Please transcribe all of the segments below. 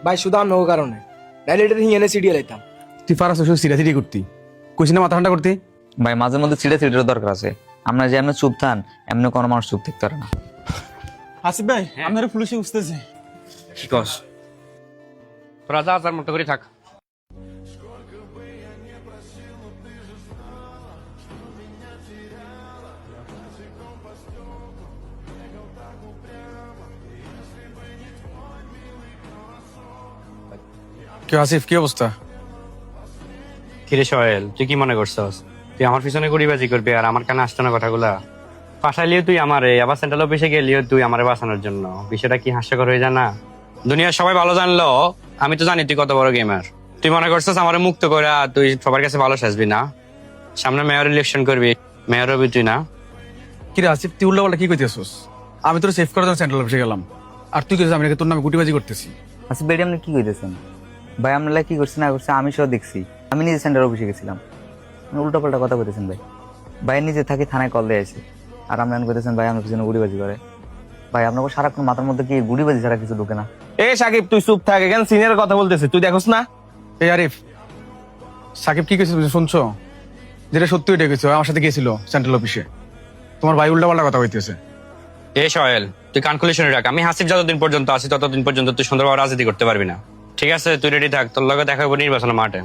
ভাই শুধু আর নো কারণে নাইলে এটা হিঙেনে সিডিয়ে লাইতাম। তুই পারাস শুধু সিরিয়াসিটি করতি, কইছি না মাথা ঠান্ডা করতি। ভাই মাঝে মধ্যে ছিঁড়ে ছিঁড়ে দরকার আছে। আমরা যে এমনি চুপ থান, এমনি কোনো মানুষ চুপ থাকতে পারে না। আসিফ ভাই আপনার পুলিশে বুঝতেছে। কি কস? তোরা যা যার মতো করে থাক। কি আসিফ, কি অবস্থা? কিরে সোহেল, তুই কি মনে করছস তুই আমার পিছনে গুড়িবাজি করবি আর আমার কানে আসতো না কথাগুলা? পাঠাইলিও তুই আমারে, আবার সেন্ট্রাল অফিসে গেলিও তুই আমারে বাঁচানোর জন্য। বিষয়টা কি হাস্যকর হয়ে যায় না? দুনিয়ার সবাই ভালো জানলো, আমি তো জানি তুই কত বড় গেমার। তুই মনে করছস আমারে মুক্ত করে তুই সবার কাছে ভালো সাজবি না? সামনে মেয়র ইলেকশন করবি, মেয়র হবি তুই না? কি রে আসিফ, তুই উল্টা পাল্টা কি কইতেছস? আমি তোর সেভ করার জন্য সেন্ট্রাল অফিসে গেলাম, আর তুই কইছিস আমি নাকি তোর নামে গুটিবাজি করতেছি। আচ্ছা বেডি আপনি কি কইতেছেন? ভাই আমরা কি করছি না করছি আমি সব দেখছি। আমি নিজে সেন্টার অফিসে গেছিলাম। উল্টা পাল্টা কথা কইতেছেন ভাই। ভাই নিজে থাকি থানায় কল দিয়ে আসি, আর আপনি কইতেছেন ভাই আমার পিছনে গুড়িবাজি করে। ভাই আপনাকে সারাক্ষণ মাথার মধ্যে কি গুড়িবাজি ছাড়া কিছু ঢুকে না? এ সাকিব তুই চুপ থাক, এখানে সিনিয়র কথা বলতেছে, তুই দেখোস না? এই আরিফ, সাকিব কি কইছিস শুনছো? যেটা সত্যি ওইটা কইছো, আমার সাথে গেছিল সেন্ট্রাল অফিসে। তোমার ভাই উল্টা পাল্টা কথা কইতেছে। এ সোহেল, তুই কান খুলে শুনে রাখ, আমি হাসিব যতদিন পর্যন্ত আছি ততদিন পর্যন্ত তুই সুন্দরভাবে রাজনীতি করতে পারবি না। ঠিক আছে, তুই রেডি থাক, তোর লগে দেখা হবো নির্বাচন মাঠে।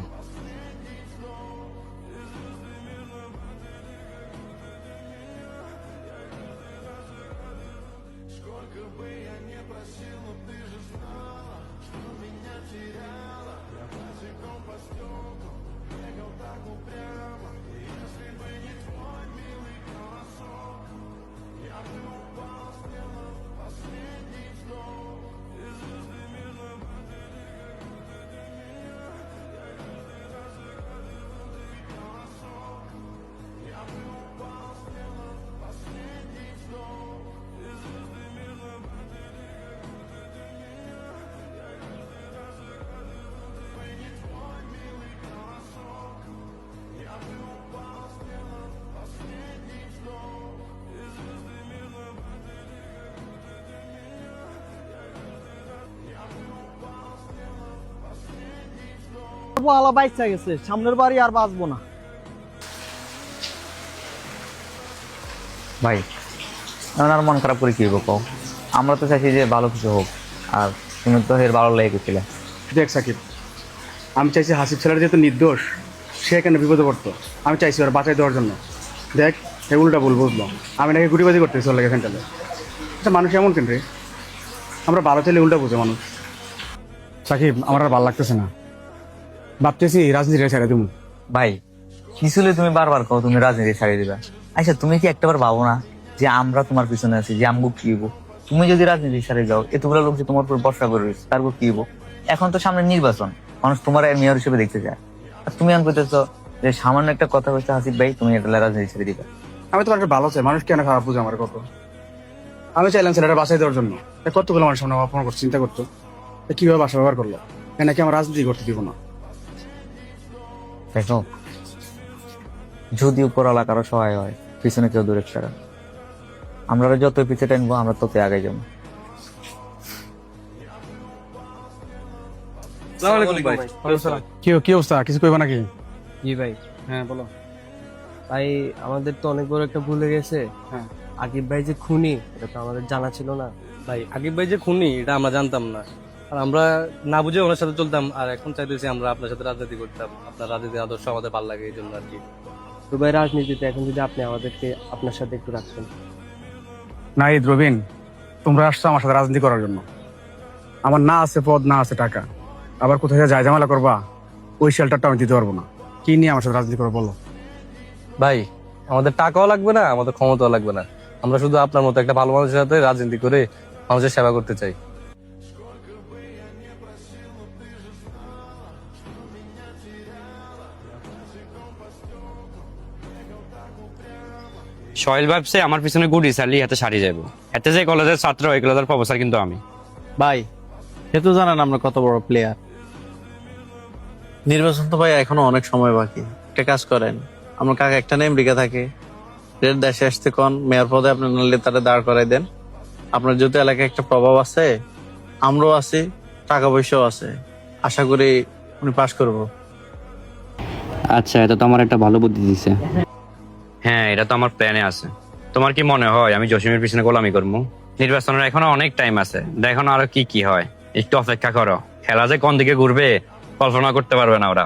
আলা বাইচা গেছে, সামনের বাড়ি আর বাঁচবো না। ভাই এখন আর মন খারাপ করে কি হইব কও? আমরা তো চাইছি যে ভালো কিছু হোক, আর তুমি তো এর ভালো লেগে গেছিলে। দেখ সাকিব, আমি চাইছি হাসিব ছেলের যেহেতু নির্দোষ, সে কেন বিপদে পড়তো, আমি চাইছি ওর বাঁচাই দেওয়ার জন্য। দেখ এ উল্টা ভুল বুঝলো, আমি নাকি গুটিবাজি করতেছি ওর লাগে সেন্ট্রালে। আচ্ছা মানুষ এমন কেন রে? আমরা ভালো চাইলে উল্টা বুঝে মানুষ। সাকিব আমার আর ভালো লাগতেছে না, ভাবতেছি রাজনীতিটা ছেড়ে দেবো। ভাই কিসুলে তুমি বারবার কও তুমি রাজনীতি ছাড়িয়ে দিবা। আচ্ছা তুমি কি একটাবার ভাবো না যে আমরা তোমার পিছনে আছি, যে আমগো কি হইব? তুমি যদি রাজনীতি ছাড়িয়ে যাও, এতগুলো লোক যে তোমার উপর ভরসা করে রয়েছে, তারপর কি হইব? এখন তো সামনে নির্বাচন, মানুষ তোমার মেয়র হিসেবে দেখতে চায়, আর তুমি আমি কইতেছো যে সামান্য একটা কথা হচ্ছে হাসিফ ভাই তুমি এটা রাজনীতি ছেড়ে দিবা। আমি তোমার একটা ভালো চাই, মানুষ কেন খারাপ বুঝে আমার কত? আমি চাইলাম ছেলেটা বাঁচাই দেওয়ার জন্য, কতগুলো মানুষ সামনে অপমান করছে, চিন্তা করতো কিভাবে বাসা ব্যবহার করলো, নাকি আমার রাজনীতি করতে দিব না। দেখো যদি উপরওয়ালা কারো সহায় হয়, পিছনে কেউ দূরে ছাড়া, আমরা যত পিছিয়ে টানবো আমরা ততই আগে যাবো। কি অবস্থা, কিছু কইবা নাকি? জি ভাই। হ্যাঁ বলো। ভাই আমাদের তো অনেক বড় একটা ভুলে গেছে। হ্যাঁ। আকিব ভাই যে খুনি, এটা তো আমাদের জানা ছিল না। ভাই আকিব ভাই যে খুনি এটা আমরা জানতাম না, আর আমরা না বুঝে ওনার সাথে চলতাম। আর এখন চাইতেছি আমরা আপনার সাথে রাজনীতি করতাম, আপনার রাজনীতির আদর্শ আমাদের ভালো লাগে এই জন্য আর কি। তো ভাই রাজনীতিতে এখন যদি আপনি আমাদেরকে আপনার সাথে একটু রাখতেন। নাহিদ, রবিন, তোমরা আসছো আমার সাথে রাজনীতি করার জন্য। আমার না আছে পদ, না আছে টাকা, আবার কোথায় যায় ঝামেলা করবা, ওই শেল্টারটা আমি দিতে পারবো না। কি নিয়ে আমার সাথে রাজনীতি করবো বলো? ভাই আমাদের টাকাও লাগবে না, আমাদের ক্ষমতাও লাগবে না, আমরা শুধু আপনার মতো একটা ভালো মানুষের সাথে রাজনীতি করে মানুষের সেবা করতে চাই। সোহেল ভাবছে আমার পিছনে গুড়ি চালি হাতে সারি যাবো, এতে যে কলেজের ছাত্র ওই কলেজের প্রফেসর কিন্তু আমি। ভাই সে তো জানেন আমরা কত বড় প্লেয়ার। নির্বাচন তো ভাই এখনো অনেক সময় বাকি। একটা কাজ করেন, আমার কাকা একটা নেম লিখে থাকে, রেড দেশে আসতে কোন মেয়র পদে আপনার নাহলে তারা দাঁড় করাই দেন। আপনার যেহেতু এলাকায় একটা প্রভাব আছে, আমরাও আছি, টাকা পয়সাও আছে, আশা করি উনি পাস করবো। আচ্ছা, এটা তো আমার একটা ভালো বুদ্ধি দিছে। হ্যাঁ, এটা তো আমার প্ল্যানে আছে। তোমার কি মনে হয় আমি জসিমের পিছনে গোলামি করবো? নির্বাচনের এখনো অনেক টাইম আছে, দেখো না আরো কি কি হয়। একটু অপেক্ষা করো, খেলা যে কোন দিকে ঘুরবে কল্পনা করতে পারবে না ওরা।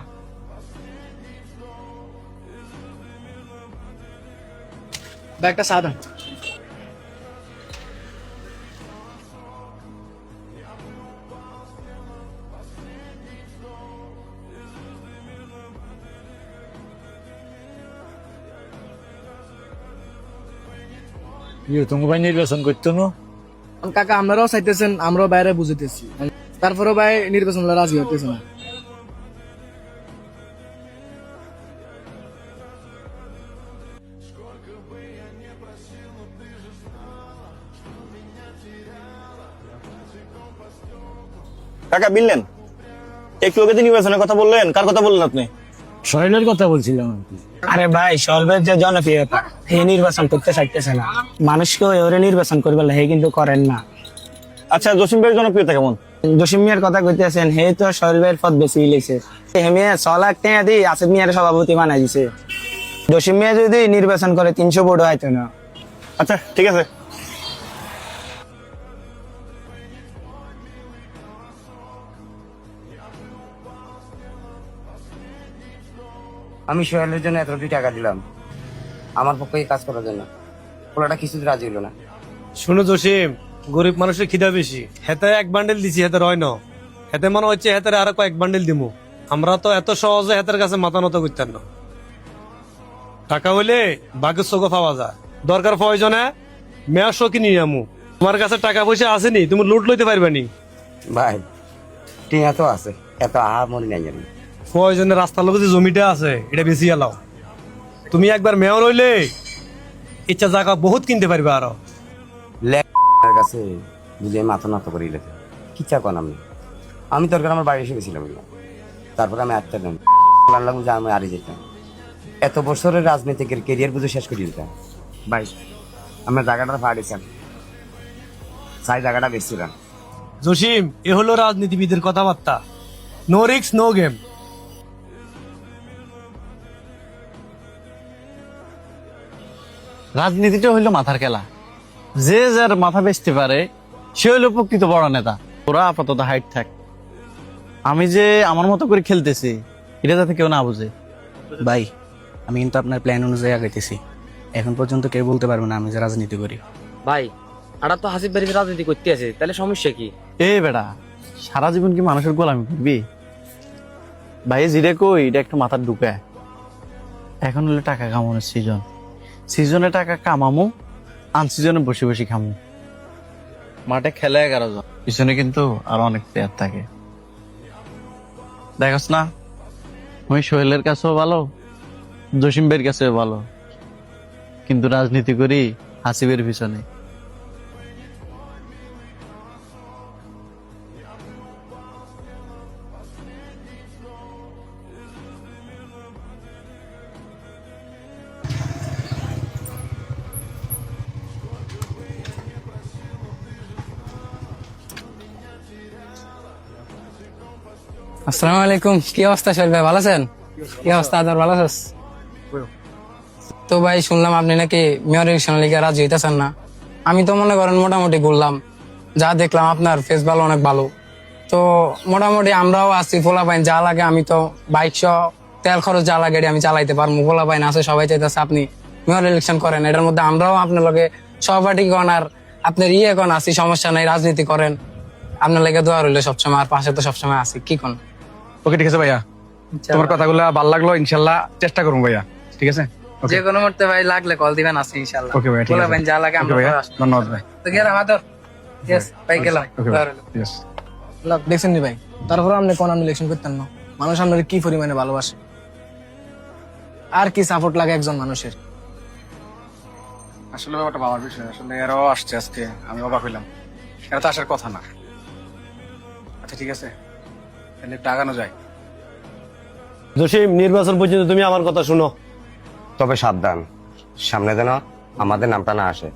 ভাই একটা চা দেন। তুমি ভাই নির্বাচন করতো না? কাকা আপনারাও চাইতেছেন, আমরাও বাইরে বুঝিতেছি, তারপরেও ভাই নির্বাচন রাজি হতেছে না। কাকা বিললেন একটু আগে যে নির্বাচনের কথা বললেন, কার কথা বললেন আপনি? শরীরের কথা বলছিলাম আর কি। আরে ভাই সর্বের যে জনপ্রিয়তা, হে নির্বাচন করতে চাইতেছে না, মানুষকে ওরে নির্বাচন করবে হে কিন্তু করেন না। আচ্ছা, জসিম ভাইয়ের জনপ্রিয়তা কেমন? জসিম মিয়ার কথা কইতেছেন, হে তো সর্বের পদ বেশি লিখছে। হে মিয়া 6 লাখ টাকা দিয়ে আসিফ মিয়ার সভাপতি বানাই দিছে। জসিম মিয়া যদি নির্বাচন করে 300 ভোট হয়তো না। আচ্ছা ঠিক আছে। আমি সোহেলের জন্য এতটি টাকা দিলাম আমার পক্ষে এই কাজ করার জন্য, পোলাটা কিছুতে রাজি হলো না। শুনো জসিম, গরিব মানুষের খিদা বেশি। হেতে এক বান্ডেল দিছি, হেতে রয় না, হেতে মনে হচ্ছে হেতে আরো কয়েক বান্ডেল দিমু। আমরা তো এত সহজে হেতের কাছে মাথা নত করতেন না। টাকা হইলে বাঘের চোখ পাওয়া যায়, দরকার প্রয়োজনে মেয়ার শোকি নিয়ে আমু। তোমার কাছে টাকা পয়সা আসেনি, তুমি লুট লইতে পারবে নি। ভাই টিয়া তো আছে, এত আহা মনে নাই জানি। প্রয়োজনে রাস্তার লোক যে জমিটা আছে এটা বেশি এলাও। তুমি একবার মেয়র হইলে ইচ্ছা জায়গা বহুত কিনতে পারবে আরো। তার কাছে যদি আমি মাথা নত করি লেখে কি চা কন আমি দরকার আমার বাড়ি এসে গেছিলাম, তারপরে আমি আটটা নেন লাগলো যে আমি আরে যেতাম। এত বছরের রাজনীতিকের কেরিয়ার বুঝে শেষ করে দিতাম। ভাই আমরা জায়গাটা ভাড়িয়েছেন, সাই জায়গাটা বেচছিলাম। জসিম, এ হলো রাজনীতিবিদের কথাবার্তা। No risk no game. রাজনীতিটা হইলো মাথার খেলা, যে যার মাথা বেচতে পারে সে হইলো প্রকৃত বড় নেতা। ওরা আপাতত হাইট থাক, আমি যে আমার মতো করে খেলতেছি এটা যাতে কেউ না বুঝে। ভাই আমি কিন্তু আপনার প্ল্যান অনুযায়ী আগাইতেছি, এখন পর্যন্ত কেউ বলতে পারবে না আমি যে রাজনীতি করি। ভাই আড়া তো হাসিফ বাড়িতে রাজনীতি করতে আছে, তাহলে সমস্যা কি? এ বেটা, সারা জীবন কি মানুষের গোলামি করবি? ভাই জিরে কই এটা একটু মাথার ঢুকায়। এখন হলো টাকা কামানোর সিজন, সিজনে টাকা কামামো, আনসিজনে বসে বসে খামো। মাঠে খেলে 11 জন, পিছনে কিন্তু আরো অনেক প্লেয়ার থাকে। দেখস না, আমি সোহেলের কাছেও ভালো, জসিম ভাইয়ের কাছেও ভালো, কিন্তু রাজনীতি করি হাসিবের পিছনে। আসসালামু আলাইকুম। কি অবস্থা সোহেল ভাই, ভালো আছেন? কি অবস্থা আদার, ভালো আছিস? তো ভাই শুনলাম আপনি নাকি মেয়র ইলেকশন লিগে রাজি হইতেছেন না। আমি তো মনে করেন মোটামুটি ঘুরলাম, যা দেখলাম আপনার ফেস ভালো, অনেক ভালো। তো মোটামুটি আমরাও আছি, ফোলা পাইন যা লাগে আমি তো বাইক সহ তেল খরচ যা লাগে আমি চালাইতে পারবো। ফোলা পাইন আছে, সবাই চাইতেছে আপনি মেয়র ইলেকশন করেন। এটার মধ্যে আমরাও আপনার লগে সহপাঠী করেন আর আপনার কোন আছি, সমস্যা নাই, রাজনীতি করেন। আপনার লেগে দোয়া রইলো সবসময়, আর পাশে তো সবসময় আছি। কি কোন? ওকে ঠিক আছে ভাইয়া, তোমার কথাগুলো ভালো লাগলো, ইনশাল্লাহ চেষ্টা করবো ভাইয়া। ঠিক আছে, যে কোনো মুহূর্তে ভাই লাগলে কল দিবেন, আছে ইনশাআল্লাহ। ওকে ভাইয়া, ঠিক আছে। যা লাগে আমরা ধন্যবাদ ভাই। তো গেলাম আদর। ইয়েস ভাই, গেলাম। দেখছেন নি ভাই, তারপরে আপনি কোন ইলেকশন করতেন না? মানুষ আপনার কি পরিমাণে ভালোবাসে, আর কি সাপোর্ট লাগে একজন মানুষের। আসলে ব্যাপারটা ভাবার বিষয়, আসলে এরাও আসছে আজকে, আমি অবাক হইলাম, এরা তো আসার কথা না। আচ্ছা ঠিক আছে, তাহলে একটু আগানো যায়। জসিম, নির্বাচন পর্যন্ত তুমি আমার কথা শুনো। তবে সাবধান, সামনে যেন আমাদের নামটা না আসে।